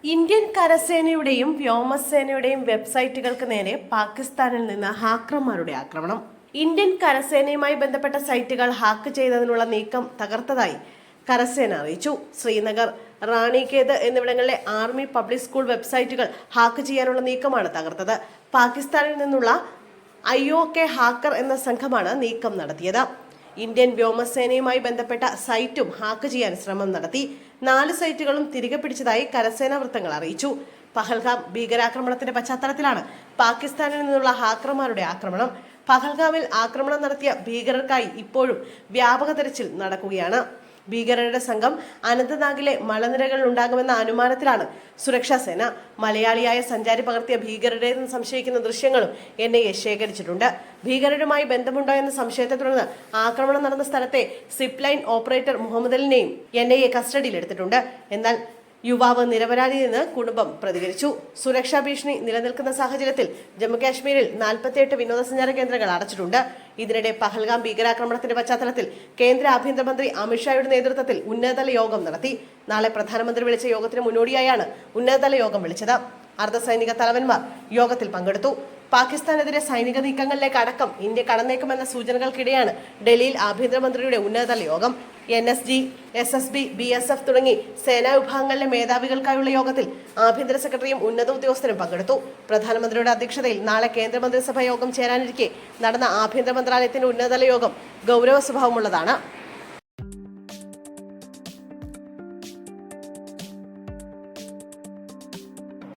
Indian കരസേനയുടെയും വ്യോമസേനയുടെയും വെബ്സൈറ്റുകൾക്ക് നേരെ പാകിസ്ഥാനിൽ നിന്ന് ഹാക്കർമാരുടെ ആക്രമണം. ഇന്ത്യൻ കരസേനയുമായി ബന്ധപ്പെട്ട സൈറ്റുകൾ ഹാക്ക് ചെയ്തതിനുള്ള നീക്കം തകർത്തതായി കരസേന അറിയിച്ചു. ശ്രീനഗർ, റാണിഖേദ് എന്നിവിടങ്ങളിലെ ആർമി പബ്ലിക് സ്കൂൾ വെബ്സൈറ്റുകൾ ഹാക്ക് ചെയ്യാനുള്ള നീക്കമാണ് തകർത്തത്. പാകിസ്ഥാനിൽ നിന്നുള്ള IOK ഹാക്കർ എന്ന സംഘമാണ് നീക്കം നടത്തിയത്. ഇന്ത്യൻ വ്യോമസേനയുമായി ബന്ധപ്പെട്ട സൈറ്റും ഹാക്ക് ചെയ്യാൻ ശ്രമം നടത്തി. 4 സൈറ്റുകളും തിരികെ പിടിച്ചതായി കരസേനാ വൃത്തങ്ങൾ അറിയിച്ചു. പഹൽഗാം ഭീകരാക്രമണത്തിന്റെ പശ്ചാത്തലത്തിലാണ് പാകിസ്ഥാനിൽ നിന്നുള്ള ഹാക്കർമാരുടെ ആക്രമണം. പഹൽഗാമിൽ ആക്രമണം നടത്തിയ ഭീകരർക്കായി ഇപ്പോഴും വ്യാപക തെരച്ചിൽ നടക്കുകയാണ്. ഭീകരരുടെ സംഘം അനന്തനാഗിലെ മലനിരകളിൽ ഉണ്ടാകുമെന്ന അനുമാനത്തിലാണ് സുരക്ഷാ സേന. മലയാളിയായ സഞ്ചാരി പകർത്തിയ ഭീകരരുടേതെന്ന് സംശയിക്കുന്ന ദൃശ്യങ്ങളും NIA ശേഖരിച്ചിട്ടുണ്ട്. ഭീകരരുമായി ബന്ധമുണ്ടോ എന്ന സംശയത്തെ തുടർന്ന് ആക്രമണം നടന്ന സ്ഥലത്തെ സിപ്പ് ലൈൻ ഓപ്പറേറ്റർ മുഹമ്മദ് അലിനെയും NIA കസ്റ്റഡിയിലെടുത്തിട്ടുണ്ട്. എന്നാൽ യുവാവ് നിരപരാധിയെന്ന് കുടുംബം പ്രതികരിച്ചു. സുരക്ഷാ ഭീഷണി നിലനിൽക്കുന്ന സാഹചര്യത്തിൽ ജമ്മുകാശ്മീരിൽ 48 വിനോദസഞ്ചാര കേന്ദ്രങ്ങൾ അടച്ചിട്ടുണ്ട്. ഇതിനിടെ പഹൽഗാം ഭീകരാക്രമണത്തിന്റെ പശ്ചാത്തലത്തിൽ കേന്ദ്ര ആഭ്യന്തരമന്ത്രി അമിത്ഷായുടെ നേതൃത്വത്തിൽ ഉന്നതതല യോഗം നടത്തി. നാളെ പ്രധാനമന്ത്രി വിളിച്ച യോഗത്തിന് മുന്നോടിയായാണ് ഉന്നതതല യോഗം വിളിച്ചത്. അർദ്ധസൈനിക തലവന്മാർ യോഗത്തിൽ പങ്കെടുത്തു. പാകിസ്ഥാനെതിരെ സൈനിക നീക്കങ്ങളിലേക്ക് അടക്കം ഇന്ത്യ കടന്നേക്കുമെന്ന സൂചനകൾക്കിടെയാണ് ഡൽഹിയിൽ ആഭ്യന്തരമന്ത്രിയുടെ ഉന്നതതല യോഗം. NSG, SSB, BSF തുടങ്ങി സേനാ വിഭാഗങ്ങളിലെ മേധാവികൾക്കായുള്ള യോഗത്തിൽ ആഭ്യന്തര സെക്രട്ടറിയും ഉന്നത ഉദ്യോഗസ്ഥരും പങ്കെടുത്തു. പ്രധാനമന്ത്രിയുടെ അധ്യക്ഷതയിൽ നാളെ കേന്ദ്രമന്ത്രിസഭാ യോഗം ചേരാനിരിക്കെ നടന്ന ആഭ്യന്തര മന്ത്രാലയത്തിന്റെ ഉന്നതതല യോഗം ഗൗരവ സ്വഭാവമുള്ളതാണ്.